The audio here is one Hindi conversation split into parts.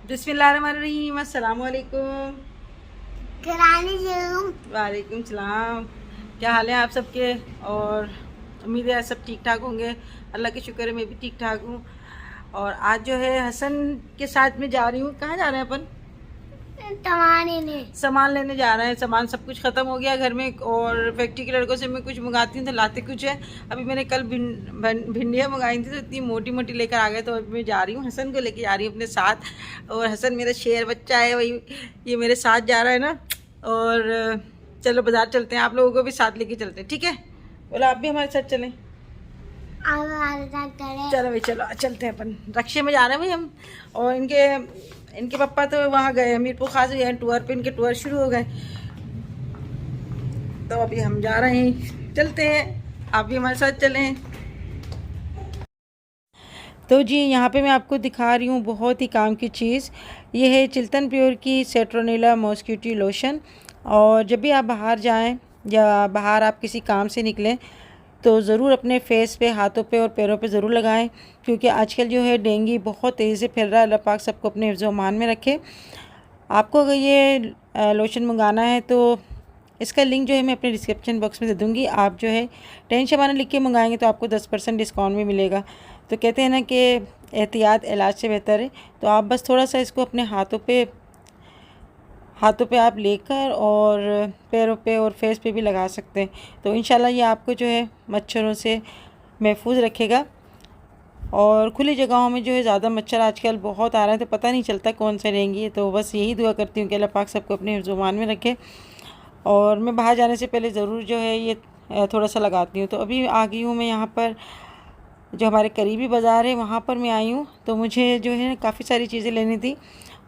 बिस्मिल्लाहिर्रहमानिर्रहीम। अस्सलाम वालेकुम। वालेकुम सलाम। क्या हाल है आप सबके? और उम्मीद है सब ठीक ठाक होंगे। अल्लाह के शुक्र है मैं भी ठीक ठाक हूँ। और आज जो है हसन के साथ में जा रही हूँ। कहाँ जा रहे हैं अपन? सामान लेने जा रहे हैं। सामान सब कुछ ख़त्म हो गया घर में, और फैक्ट्री के लड़कों से मैं कुछ मंगाती हूँ तो लाते कुछ है। अभी मैंने कल भिंडियाँ मंगाई थी तो इतनी मोटी मोटी लेकर आ गए, तो अभी मैं जा रही हूँ हसन को लेके जा रही हूँ अपने साथ। और हसन मेरा शेर बच्चा है, वही ये मेरे साथ जा रहा है ना। और चलो बाज़ार चलते हैं, आप लोगों को भी साथ लेके चलते हैं, ठीक है? बोला आप भी हमारे साथ चलें। चलो भाई, चलो चलते हैं अपन। रक्शे में जा रहे हैं भाई हम। और इनके पापा तो वहाँ गए, हमीरपुर खास गए टूर पे, इनके टूर शुरू हो गए। तो अभी हम जा रहे हैं, चलते हैं, आप भी हमारे साथ चलें। तो जी यहाँ पे मैं आपको दिखा रही हूँ बहुत ही काम की चीज़। ये है चिल्तन प्योर की सेट्रोनेला मॉस्किटो लोशन। और जब भी आप बाहर जाएं या बाहर आप किसी काम से निकलें तो ज़रूर अपने फेस पे, हाथों पे और पैरों पे ज़रूर लगाएं, क्योंकि आजकल जो है डेंगू बहुत तेज़ी से फैल रहा है। अल्लाह पाक सबको अपने हिफ्ज़-ओ-अमान में रखे। आपको अगर ये लोशन मंगाना है तो इसका लिंक जो है मैं अपने डिस्क्रिप्शन बॉक्स में दे दूँगी। आप जो है 10 शबाना लिख के मंगाएंगे तो आपको 10% डिस्काउंट भी मिलेगा। तो कहते हैं ना कि एहतियात इलाज से बेहतर है। तो आप बस थोड़ा सा इसको अपने हाथों पे आप लेकर और पैरों पे और फेस पे भी लगा सकते हैं। तो इंशाल्लाह ये आपको जो है मच्छरों से महफूज रखेगा। और खुली जगहों में जो है ज़्यादा मच्छर आजकल बहुत आ रहे हैं, तो पता नहीं चलता कौन सा रहेंगी। तो बस यही दुआ करती हूँ कि अल्लाह पाक सबको अपने हिफ्ज़-ओ-अमान में रखे। और मैं बाहर जाने से पहले ज़रूर जो है ये थोड़ा सा लगाती हूँ। तो अभी आ गई हूँ मैं यहाँ पर, जो हमारे करीबी बाज़ार है वहाँ पर मैं आई हूँ। तो मुझे जो है काफ़ी सारी चीज़ें लेनी थी,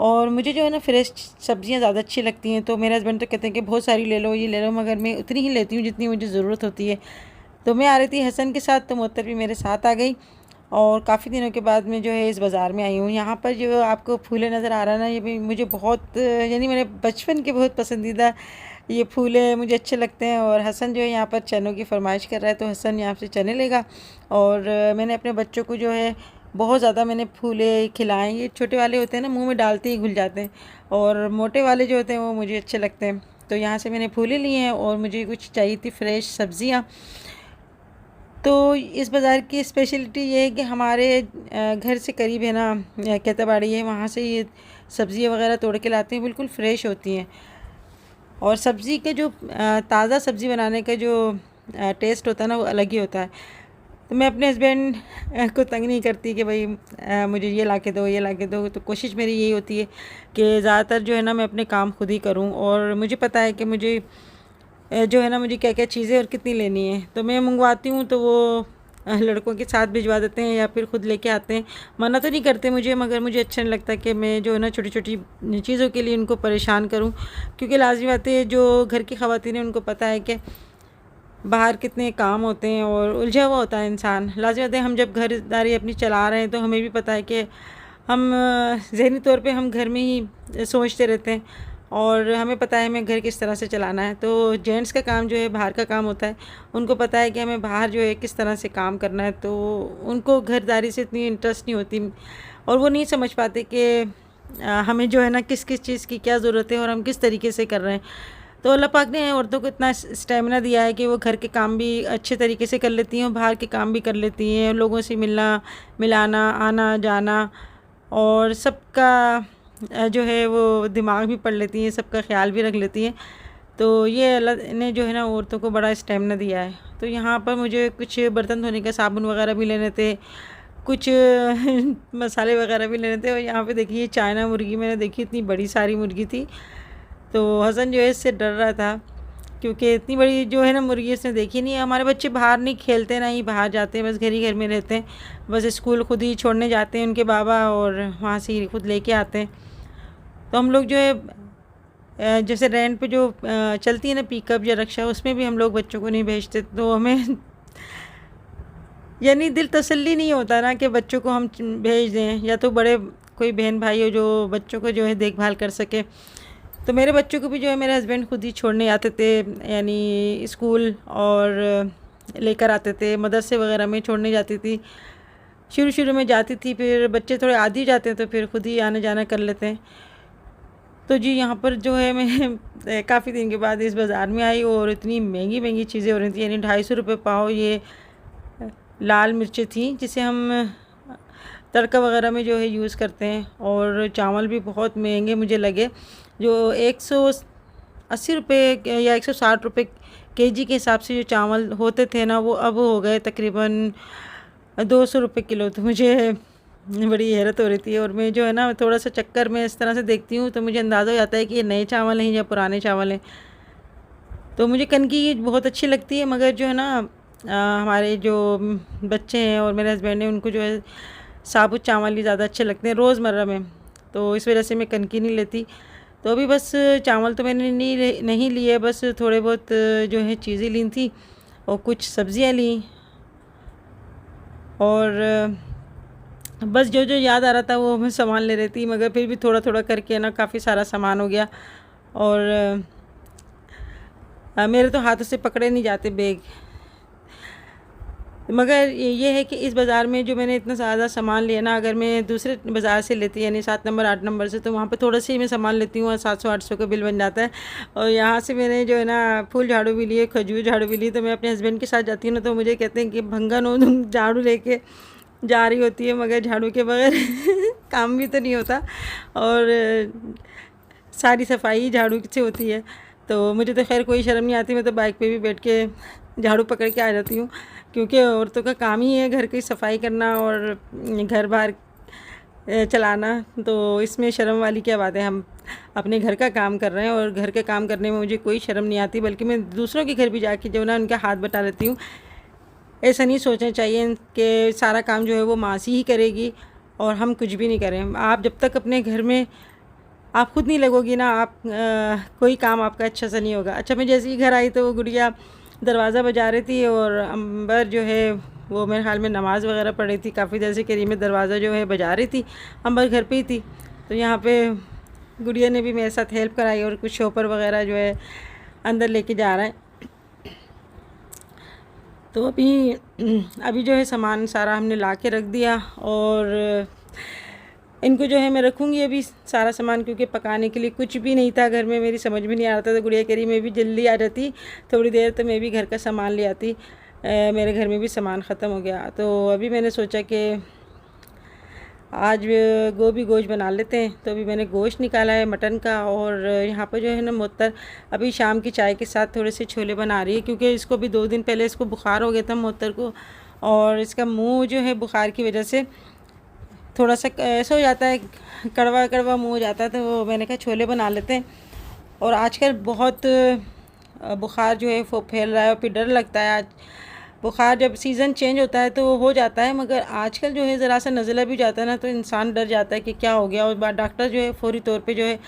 और मुझे जो है ना फ्रेश सब्ज़ियाँ ज़्यादा अच्छी लगती हैं। तो मेरे हस्बैंड तो कहते हैं कि बहुत सारी ले लो, ये ले लो, मगर मैं उतनी ही लेती हूँ जितनी मुझे ज़रूरत होती है। तो मैं आ रही थी हसन के साथ, तो मुअत्तर भी मेरे साथ आ गई। और काफ़ी दिनों के बाद मैं जो है इस बाज़ार में आई हूँ। यहाँ पर जो आपको फूलें नज़र आ रहा है ना, ये भी मुझे बहुत, यानी मेरे बचपन के बहुत पसंदीदा ये फूलें मुझे अच्छे लगते हैं। और हसन जो है यहाँ पर चनों की फरमाइश कर रहा है, तो हसन यहाँ से चने लेगा। और मैंने अपने बच्चों को जो है बहुत ज़्यादा मैंने फूले खिलाए। ये छोटे वाले होते हैं ना, मुंह में डालते ही घुल जाते हैं, और मोटे वाले जो होते हैं वो मुझे अच्छे लगते हैं। तो यहाँ से मैंने फूले लिए हैं, और मुझे कुछ चाहिए थी फ्रेश सब्ज़ियाँ। तो इस बाज़ार की स्पेशलिटी ये है कि हमारे घर से करीब है ना केताबाड़ी है, वहाँ से ये सब्ज़ियाँ वगैरह तोड़ के लाते हैं, बिल्कुल फ़्रेश होती हैं। और सब्ज़ी के जो ताज़ा सब्ज़ी बनाने का जो टेस्ट होता है ना, वो अलग ही होता है। तो मैं अपने हस्बैंड को तंग नहीं करती कि भाई मुझे ये ला के दो, ये ला के दो। तो कोशिश मेरी यही होती है कि ज़्यादातर जो है ना मैं अपने काम खुद ही करूं, और मुझे पता है कि मुझे जो है ना मुझे क्या क्या चीज़ें और कितनी लेनी है। तो मैं मंगवाती हूँ तो वो लड़कों के साथ भिजवा देते हैं या फिर ख़ुद लेके आते हैं। मना तो नहीं करते मुझे, मगर मुझे अच्छा नहीं लगता कि मैं जो है ना छोटी छोटी चीज़ों के लिए उनको परेशान करूँ, क्योंकि लाज़मी बात है जो घर की ख़वातीन हैं उनको पता है कि बाहर कितने काम होते हैं और उलझा हुआ होता है इंसान। लाज़मी बात है हम जब घरदारी अपनी चला रहे हैं तो हमें भी पता है कि हम ज़हनी तौर पे हम घर में ही सोचते रहते हैं, और हमें पता है हमें घर किस तरह से चलाना है। तो जेंट्स का काम जो है बाहर का काम होता है, उनको पता है कि हमें बाहर जो है किस तरह से काम करना है। तो उनको घरदारी से इतनी इंटरेस्ट नहीं होती, और वो नहीं समझ पाते कि हमें जो है ना किस किस चीज़ की क्या ज़रूरत है और हम किस तरीके से कर रहे हैं। तो अल्लाह पाक ने औरतों को इतना स्टेमिना दिया है कि वो घर के काम भी अच्छे तरीके से कर लेती हैं और बाहर के काम भी कर लेती हैं, लोगों से मिलना मिलाना, आना जाना, और सबका जो है वो दिमाग भी पढ़ लेती हैं, सबका ख्याल भी रख लेती हैं। तो ये अल्लाह ने जो है ना औरतों को बड़ा स्टेमिना दिया है। तो यहाँ पर मुझे कुछ बर्तन धोने का साबुन वगैरह भी लेने थे, कुछ मसाले वगैरह भी लेने थे। और यहाँ पे देखिए चाइना मुर्गी मैंने देखी, इतनी बड़ी सारी मुर्गी थी। तो हसन जो है इससे डर रहा था, क्योंकि इतनी बड़ी जो है ना मुर्गी उसने देखी नहीं है। हमारे बच्चे बाहर नहीं खेलते, ना ही बाहर जाते हैं, बस घर ही घर में रहते हैं। बस स्कूल खुद ही छोड़ने जाते हैं उनके बाबा, और वहाँ से ही खुद लेके आते हैं। तो हम लोग जो है जैसे रेंट पे जो चलती है ना पिकअप या रिक्शा, उसमें भी हम लोग बच्चों को नहीं भेजते। तो हमें यानी दिल तसल्ली नहीं होता ना कि बच्चों को हम भेज दें, या तो बड़े कोई बहन भाई हो जो बच्चों को जो है देखभाल कर सके। तो मेरे बच्चों को भी जो है मेरे हस्बैंड खुद ही छोड़ने आते थे, यानी स्कूल और लेकर आते थे, मदरसे वगैरह में छोड़ने जाती थी। शुरू शुरू में जाती थी, फिर बच्चे थोड़े आदी हो जाते हैं तो फिर खुद ही आना जाना कर लेते हैं। तो जी यहाँ पर जो है मैं काफ़ी दिन के बाद इस बाज़ार में आई और इतनी महंगी महंगी चीज़ें हो रही थी, यानी 250 रुपये पाव ये लाल मिर्चें थी जिसे हम तड़का वगैरह में जो है यूज़ करते हैं। और चावल भी बहुत महंगे मुझे लगे, जो 180 रुपये या 160 रुपये केजी के हिसाब से जो चावल होते थे ना, वो अब हो गए तकरीबन 200 रुपये किलो। तो मुझे बड़ी हैरत हो रही थी। और मैं जो है ना थोड़ा सा चक्कर में इस तरह से देखती हूँ तो मुझे अंदाज़ा हो जाता है कि ये नए चावल हैं या पुराने चावल हैं। तो मुझे कनकी बहुत अच्छी लगती है, मगर जो है ना हमारे जो बच्चे हैं और मेरे हस्बैंड हैं उनको जो है साबुत चावल ही ज़्यादा अच्छे लगते हैं रोज़मर्रा में, तो इस वजह से मैं कनकी नहीं लेती। तो अभी बस चावल तो मैंने नहीं लिए, बस थोड़े बहुत जो है चीज़ें ली थी और कुछ सब्ज़ियाँ ली, और बस जो जो याद आ रहा था वो मैं सामान ले रही थी। मगर फिर भी थोड़ा थोड़ा करके ना काफ़ी सारा सामान हो गया। और मेरे तो हाथों से पकड़े नहीं जाते बैग। मगर ये है कि इस बाज़ार में जो मैंने इतना ज़्यादा सामान लिया ना, अगर मैं दूसरे बाज़ार से लेती यानी 7 नंबर 8 नंबर से, तो वहाँ पे थोड़ा सा ही मैं सामान लेती हूँ और 700-800 का बिल बन जाता है। और यहाँ से मैंने जो है ना फूल झाड़ू भी लिए, खजूर झाड़ू भी ली। तो मैं अपने हस्बैंड के साथ जाती हूँ ना तो मुझे कहते हैं कि भंगन हो तुम झाड़ू लेके जा रही होती है, मगर झाड़ू के बगैर काम भी तो नहीं होता। और सारी सफाई झाड़ू से होती है। तो मुझे तो खैर कोई शर्म नहीं आती, मैं तो बाइक पे भी बैठ के झाड़ू पकड़ के आ जाती हूँ, क्योंकि औरतों का काम ही है घर की सफाई करना और घर बाहर चलाना। तो इसमें शर्म वाली क्या बात है, हम अपने घर का काम कर रहे हैं और घर के काम करने में मुझे कोई शर्म नहीं आती, बल्कि मैं दूसरों के घर भी जाके जो ना उनका हाथ बटा लेती हूँ। ऐसा नहीं सोचना चाहिए कि सारा काम जो है वो मासी ही करेगी और हम कुछ भी नहीं करें। आप जब तक अपने घर में आप खुद नहीं लगोगी ना, आप कोई काम आपका अच्छा सा नहीं होगा। अच्छा, मैं जैसे ही घर आई तो वो गुड़िया दरवाज़ा बजा रही थी और अंबर जो है वो मेरे ख्याल में नमाज़ वगैरह पढ़ रही थी, काफ़ी देर से करीब में दरवाज़ा जो है बजा रही थी। अंबर घर पे ही थी, तो यहाँ पे गुड़िया ने भी मेरे साथ हेल्प कराई और कुछ शॉपर वगैरह जो है अंदर लेके जा रहा है। तो अभी जो है सामान सारा हमने ला के रख दिया और इनको जो है मैं रखूँगी अभी सारा सामान, क्योंकि पकाने के लिए कुछ भी नहीं था घर में, मेरी समझ में नहीं आ रहा था। तो गुड़िया कह रही मैं भी जल्दी आ जाती थोड़ी देर, तो मैं भी घर का सामान ले आती। मेरे घर में भी सामान ख़त्म हो गया। तो अभी मैंने सोचा कि आज गोभी गोश्त बना लेते हैं। तो अभी मैंने गोश्त निकाला है मटन का, और यहाँ पर जो है ना मोहतर अभी शाम की चाय के साथ थोड़े से छोले बना रही है, क्योंकि इसको भी 2 दिन पहले इसको बुखार हो गया था मोहतर को, और इसका मुँह जो है बुखार की वजह से थोड़ा सा ऐसा हो जाता है, कड़वा कड़वा मुँह हो जाता है। तो मैंने कहा छोले बना लेते हैं। और आजकल बहुत बुखार जो है वो फैल रहा है और फिर डर लगता है। आज बुखार जब सीज़न चेंज होता है तो हो जाता है, मगर आजकल जो है ज़रा सा नज़ला भी जाता है ना तो इंसान डर जाता है कि क्या हो गया। और डॉक्टर जो है फौरी तौर पे जो है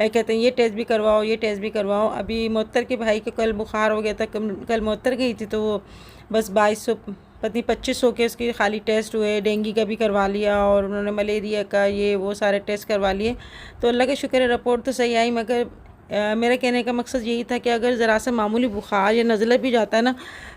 कहते हैं ये टेस्ट भी करवाओ, ये टेस्ट भी करवाओ। अभी मोहतर के भाई को कल बुखार हो गया था, कल मोहतर गई थी, तो वो बस 2200 पता 2500 के उसके खाली टेस्ट हुए। डेंगू का भी करवा लिया और उन्होंने मलेरिया का ये वो सारे टेस्ट करवा लिए। तो अल्लाह का शुक्र है रिपोर्ट तो सही आई, मगर मेरा कहने का मकसद यही था कि अगर ज़रा सा मामूली बुखार या नज़ला भी जाता है ना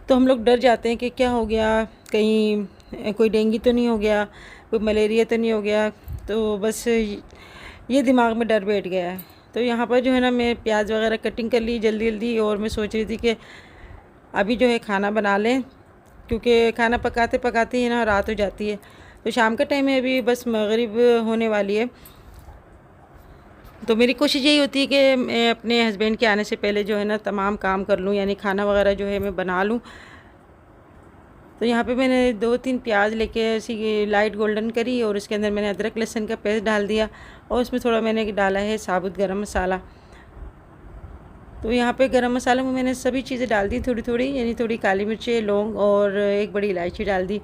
तो हम लोग डर जाते हैं कि क्या हो गया, कहीं कोई डेंगू तो नहीं हो गया, कोई मलेरिया तो नहीं हो गया। तो बस ये दिमाग में डर बैठ गया है। तो यहाँ पर जो है ना मैं प्याज वगैरह कटिंग कर ली जल्दी जल्दी, और मैं सोच रही थी कि अभी जो है खाना बना लें, क्योंकि खाना पकाते पकाते ही ना रात हो जाती है। तो शाम का टाइम है, अभी बस मगरिब होने वाली है। तो मेरी कोशिश यही होती है कि मैं अपने हस्बैंड के आने से पहले जो है ना तमाम काम कर लूँ, यानी खाना वगैरह जो है मैं बना लूँ। तो यहाँ पे मैंने 2-3 प्याज लेके ऐसी लाइट गोल्डन करी और उसके अंदर मैंने अदरक लहसुन का पेस्ट डाल दिया, और उसमें थोड़ा मैंने डाला है साबुत गरम मसाला। तो यहाँ पे गरम मसाले में मैंने सभी चीज़ें डाल दी थोड़ी थोड़ी, यानी थोड़ी काली मिर्चें, लौंग और एक बड़ी इलायची डाल दी।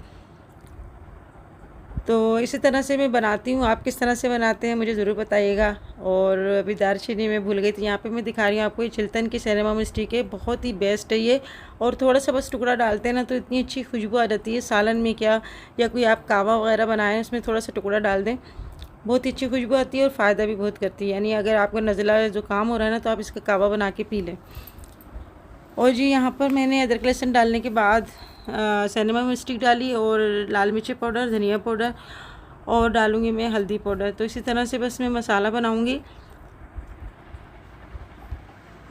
तो इसी तरह से मैं बनाती हूँ। आप किस तरह से बनाते हैं मुझे ज़रूर बताइएगा। और अभी दालचीनी मैं भूल गई थी, यहाँ पे मैं दिखा रही हूँ आपको, ये चिल्तन की सिनेमा स्टिक है, बहुत ही बेस्ट है ये। और थोड़ा सा बस टुकड़ा डालते हैं ना तो इतनी अच्छी खुशबू आ जाती है सालन में, क्या या कोई आप कावा वगैरह बनाएं उसमें थोड़ा सा टुकड़ा डाल दें, बहुत ही अच्छी खुशबू आती है और फ़ायदा भी बहुत करती है। यानी अगर आपको नज़ला ज़ुकाम हो रहा है ना तो आप इसका कावा बना के पी लें। और जी यहाँ पर मैंने अदरक लहसुन डालने के बाद सिनेमन स्टिक डाली और लाल मिर्ची पाउडर, धनिया पाउडर और डालूँगी मैं हल्दी पाउडर। तो इसी तरह से बस मैं मसाला बनाऊँगी।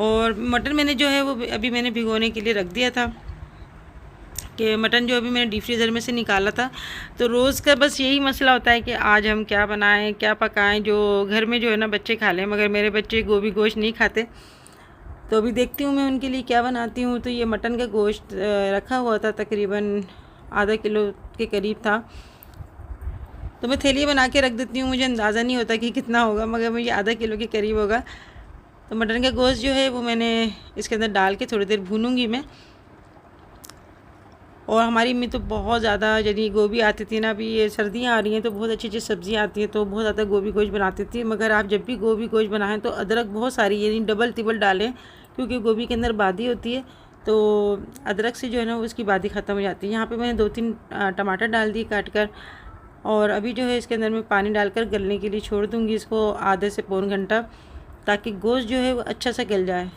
और मटन मैंने जो है वो अभी मैंने भिगोने के लिए रख दिया था कि मटन जो अभी मैंने डीप फ्रीज़र में से निकाला था। तो रोज़ का बस यही मसला होता है कि आज हम क्या बनाएं, क्या पकाएं, जो घर में जो है ना बच्चे खा लें, मगर मेरे बच्चे गोभी गोश्त नहीं खाते। तो अभी देखती हूँ मैं उनके लिए क्या बनाती हूँ। तो ये मटन का गोश्त रखा हुआ था, तकरीबन आधा किलो के करीब था। तो मैं थैली बना के रख देती हूँ, मुझे अंदाज़ा नहीं होता कि कितना होगा, मगर मुझे आधा किलो के करीब होगा। तो मटन का गोश्त जो है वो मैंने इसके अंदर डाल के थोड़ी देर भूनूंगी मैं। और हमारी मम्मी तो बहुत ज़्यादा, यदि गोभी आती थी ना, अभी ये सर्दियाँ आ रही हैं तो बहुत अच्छी अच्छी सब्ज़ियाँ आती हैं, तो बहुत ज़्यादा गोभी गोश्त बनाती थी। मगर आप जब भी गोभी गोश्त बनाएं तो अदरक बहुत सारी यानी डबल तिबल डालें, क्योंकि गोभी के अंदर बादी होती है। तो अदरक से जो है ना उसकी बादी ख़त्म हो जाती है। यहाँ पर मैंने 2-3 टमाटर डाल दिए काट कर। और अभी जो है इसके अंदर मैं पानी डालकर गलने के लिए छोड़ दूँगी इसको आधे से पौन घंटा, ताकि गोश्त जो है वो अच्छा सा गल जाए।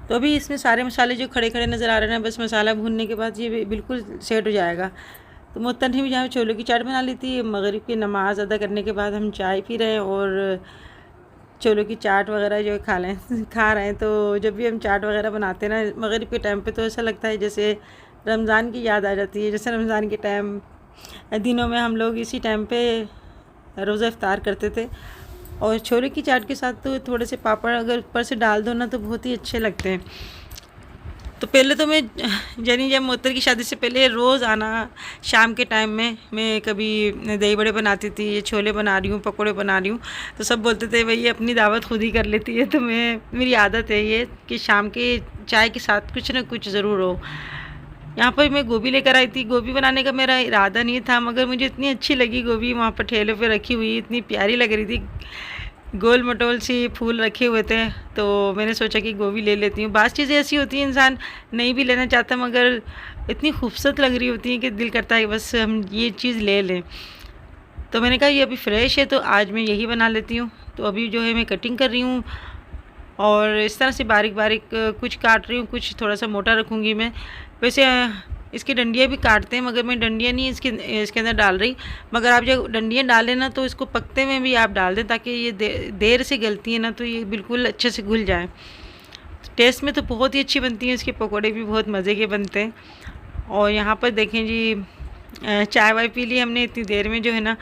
तो अभी इसमें सारे मसाले जो खड़े खड़े नज़र आ रहे हैं, बस मसाला भूनने के बाद ये बिल्कुल सेट हो जाएगा। तो मोहतन ने भी जहाँ छोलों की चाट बना ली थी, मगरिब की नमाज़ अदा करने के बाद हम चाय पी रहे हैं और छोलों की चाट वगैरह जो खा रहे हैं। तो जब भी हम चाट वगैरह बनाते हैं ना मगरिब के टाइम पे, तो ऐसा लगता है जैसे रमज़ान की याद आ जाती है। जैसे रमज़ान के टाइम दिनों में हम लोग इसी टाइम पे रोज़ा इफ्तार करते थे। और छोले की चाट के साथ तो थोड़े से पापड़ अगर ऊपर से डाल दो ना तो बहुत ही अच्छे लगते हैं। तो पहले तो मैं यानी जब मोहतर की शादी से पहले रोज़ आना शाम के टाइम में, मैं कभी दही बड़े बनाती थी, ये छोले बना रही हूँ, पकौड़े बना रही हूँ, तो सब बोलते थे भाई ये अपनी दावत खुद ही कर लेती है। तो मेरी आदत है ये कि शाम के चाय के साथ कुछ ना कुछ ज़रूर हो। यहाँ पर मैं गोभी लेकर आई थी। गोभी बनाने का मेरा इरादा नहीं था, मगर मुझे इतनी अच्छी लगी गोभी, वहाँ पर ठेले पे रखी हुई इतनी प्यारी लग रही थी, गोल मटोल सी फूल रखे हुए थे। तो मैंने सोचा कि गोभी ले लेती हूँ। बाज़ चीज़ें ऐसी होती हैं इंसान नहीं भी लेना चाहता, मगर इतनी खूबसूरत लग रही होती हैं कि दिल करता है बस हम ये चीज़ ले लें। तो मैंने कहा ये अभी फ्रेश है तो आज मैं यही बना लेती हूँ। तो अभी जो है मैं कटिंग कर रही हूँ और इस तरह से बारीक बारीक कुछ काट रही हूँ, कुछ थोड़ा सा मोटा रखूँगी मैं। वैसे इसकी डंडियाँ भी काटते हैं, मगर मैं डंडियाँ नहीं इसके अंदर डाल रही। मगर आप जब डंडियाँ डालें ना तो इसको पकते में भी आप डाल दें, ताकि ये देर से गलती है ना तो ये बिल्कुल अच्छे से घुल जाए। टेस्ट में तो बहुत ही अच्छी बनती हैं, इसके पकोड़े भी बहुत मज़े के बनते हैं। और यहाँ पर देखें जी, चाय वाय पी ली हमने इतनी देर में, जो है ना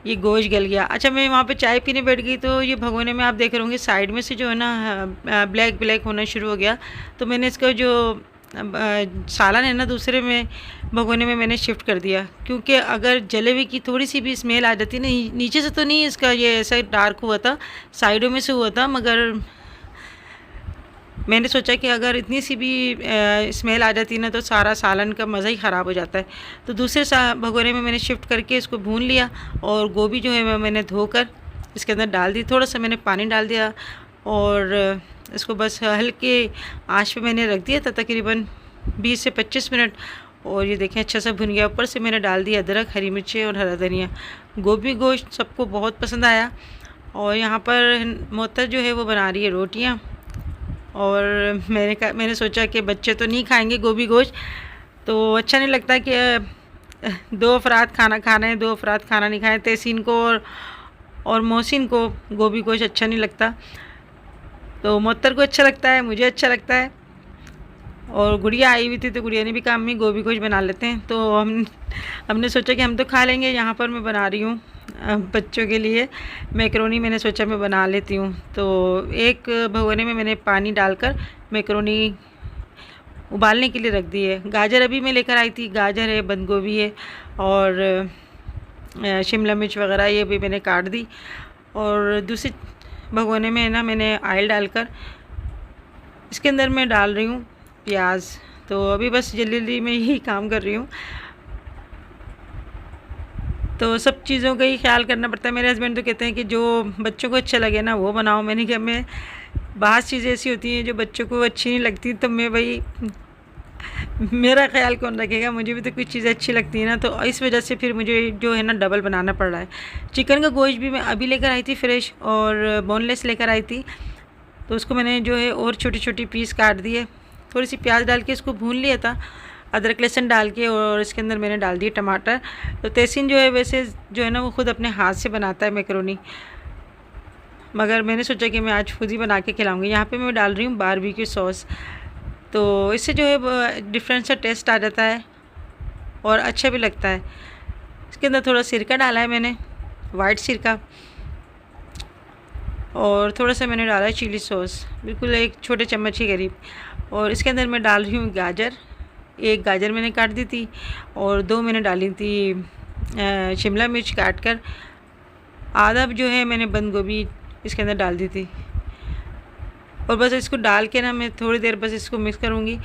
ये गोश्त गल गया। अच्छा, मैं वहाँ पे चाय पीने बैठ गई तो ये भगोने में आप देख रहे होंगे साइड में से जो है ना ब्लैक ब्लैक होना शुरू हो गया। तो मैंने इसका जो सालन है ना दूसरे में भगोने में मैंने शिफ्ट कर दिया, क्योंकि अगर जलेबी की थोड़ी सी भी स्मेल आ जाती ना, नीचे से तो नहीं इसका ये ऐसा डार्क हुआ था, साइडों में से हुआ था, मगर मैंने सोचा कि अगर इतनी सी भी स्मेल आ जाती ना तो सारा सालन का मज़ा ही ख़राब हो जाता है। तो दूसरे भगोने में मैंने शिफ्ट करके इसको भून लिया और गोभी जो है मैंने धोकर इसके अंदर डाल दी। थोड़ा सा मैंने पानी डाल दिया और इसको बस हल्के आंच पे मैंने रख दिया था तकरीबन 20 से 25 मिनट। और ये देखें अच्छा सा भुन गया। ऊपर से मैंने डाल दिया अदरक, हरी मिर्चें और हरा धनिया। गोभी गोश्त सबको बहुत पसंद आया। और यहाँ पर मोहतर जो है वो बना रही है रोटियाँ, और मैंने सोचा कि बच्चे तो नहीं खाएंगे गोभी गोश्त, तो अच्छा नहीं लगता कि 2 अफराद खाना खा रहे हैं, 2 अफराद खाना नहीं खाएं। तहसीन को और मोहसिन को गोभी गोश्त अच्छा नहीं लगता, तो मोहतर को अच्छा लगता है, मुझे अच्छा लगता है। और गुड़िया आई हुई थी तो गुड़िया ने भी कहा अम्मी गोभी गोश्त बना लेते हैं। तो हमने सोचा कि हम तो खा लेंगे। यहाँ पर मैं बना रही हूँ बच्चों के लिए मैकरोनी, मैंने सोचा मैं बना लेती हूँ। तो एक भगोने में मैंने पानी डालकर मैकरोनी उबालने के लिए रख दी है। गाजर अभी मैं लेकर आई थी, गाजर है, बंद गोभी है और शिमला मिर्च वगैरह ये भी मैंने काट दी। और दूसरे भगोने में ना मैंने ऑयल डालकर इसके अंदर मैं डाल रही हूँ प्याज। तो अभी बस जल्दी जल्दी में यही काम कर रही हूँ, तो सब चीज़ों का ही ख्याल करना पड़ता है। मेरे हस्बैंड तो कहते हैं कि जो बच्चों को अच्छा लगे ना वो बनाओ। मैंने कहा मैं बाहर चीज़ें ऐसी होती हैं जो बच्चों को अच्छी नहीं लगती, तो मैं भाई मेरा ख्याल कौन रखेगा, मुझे भी तो कुछ चीज़ें अच्छी लगती है ना। तो इस वजह से फिर मुझे जो है ना डबल बनाना पड़ रहा है। चिकन का गोश्त भी मैं अभी लेकर आई थी फ्रेश और बोनलेस लेकर आई थी, तो उसको मैंने जो है और छोटी छोटी पीस काट दिए थोड़ी सी प्याज डाल के इसको भून लिया था, अदरक लहसुन डाल के, और इसके अंदर मैंने डाल दिए टमाटर। तो तहसीन जो है वैसे जो है ना वो ख़ुद अपने हाथ से बनाता है मैकरोनी, मगर मैंने सोचा कि मैं आज खुद ही बना के खिलाऊँगी। यहाँ पे मैं डाल रही हूँ बारबेक्यू सॉस, तो इससे जो है डिफरेंट सा टेस्ट आ जाता है और अच्छा भी लगता है। इसके अंदर थोड़ा सिरका डाला है मैंने, वाइट सिरका, और थोड़ा सा मैंने डाला है चिली सॉस, बिल्कुल एक छोटे चम्मच के करीब। और इसके अंदर मैं डाल रही हूँ गाजर, एक गाजर मैंने काट दी थी, और 2 मैंने डाली थी शिमला मिर्च काट कर, आधा जो है मैंने बंद गोभी इसके अंदर डाल दी थी। और बस इसको डाल के ना मैं थोड़ी देर बस इसको मिक्स करूँगी।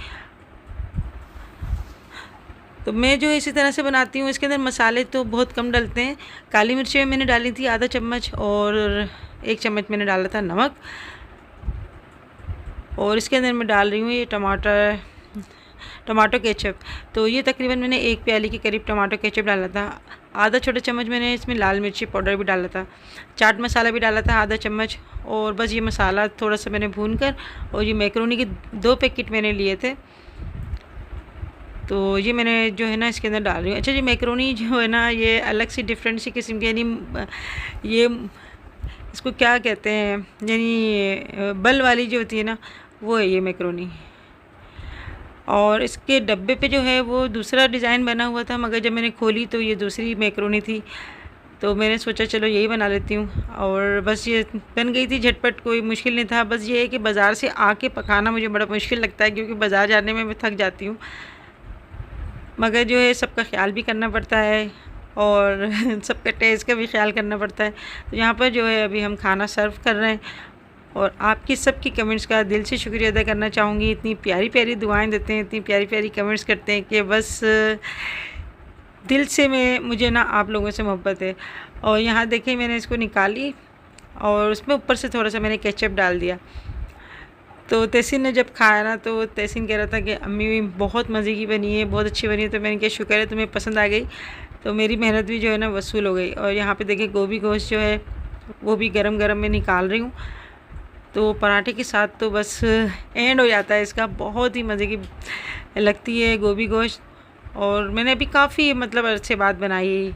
तो मैं जो है इसी तरह से बनाती हूँ। इसके अंदर मसाले तो बहुत कम डलते हैं। काली मिर्चें मैंने डाली थी आधा चम्मच, और 1 चम्मच मैंने डाला था नमक। और इसके अंदर मैं डाल रही हूँ ये टमाटो केचप। तो ये तकरीबन मैंने 1 प्याली के करीब टमाटो केचप डाला था। आधा छोटा चम्मच मैंने इसमें लाल मिर्ची पाउडर भी डाला था, चाट मसाला भी डाला था आधा चम्मच। और बस ये मसाला थोड़ा सा मैंने भून कर, और ये मैकरोनी के 2 पैकेट मैंने लिए थे, तो ये मैंने जो है ना इसके अंदर डाल रही हूँ। अच्छा, ये मैकरोनी जो है ना ये अलग सी डिफरेंट सी किस्म की, यानी ये इसको क्या कहते हैं, यानी बल वाली जो होती है ना, वो है ये मैकरोनी। और इसके डब्बे पे जो है वो दूसरा डिज़ाइन बना हुआ था, मगर जब मैंने खोली तो ये दूसरी मैकरोनी थी, तो मैंने सोचा चलो यही बना लेती हूँ। और बस ये बन गई थी झटपट, कोई मुश्किल नहीं था। बस ये है कि बाज़ार से आके पकाना मुझे बड़ा मुश्किल लगता है, क्योंकि बाज़ार जाने में मैं थक जाती हूँ, मगर जो है सबका ख्याल भी करना पड़ता है, और सबका टेस्ट का भी ख्याल करना पड़ता है। तो यहाँ पर जो है अभी हम खाना सर्व कर रहे हैं, और आपकी सबकी कमेंट्स का दिल से शुक्रिया अदा करना चाहूँगी। इतनी प्यारी प्यारी दुआएं देते हैं, इतनी प्यारी प्यारी कमेंट्स करते हैं कि बस दिल से मुझे ना आप लोगों से मोहब्बत है। और यहाँ देखिए मैंने इसको निकाली, और उसमें ऊपर से थोड़ा सा मैंने केचप डाल दिया। तो तहसीन ने जब खाया ना, तो तहसीन कह रहा था कि अम्मी बहुत मज़े की बनी है, बहुत अच्छी बनी है। तो मैंने कहा शुक्र है तुम्हें पसंद आ गई, तो मेरी मेहनत भी जो है ना वसूल हो गई। और यहाँ पे देखिए गोभी गोश्त जो है वो भी गरम गरम में निकाल रही हूँ। तो पराठे के साथ तो बस एंड हो जाता है इसका, बहुत ही मज़े की लगती है गोभी गोश्त। और मैंने अभी काफ़ी मतलब अरसे बाद बनाई है।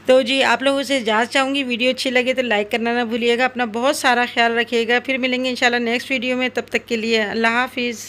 तो जी आप लोगों से इजाज़त चाहूँगी, वीडियो अच्छी लगे तो लाइक करना ना भूलिएगा। अपना बहुत सारा ख्याल रखिएगा, फिर मिलेंगे इंशाल्लाह नेक्स्ट वीडियो में। तब तक के लिए अल्लाह हाफिज़।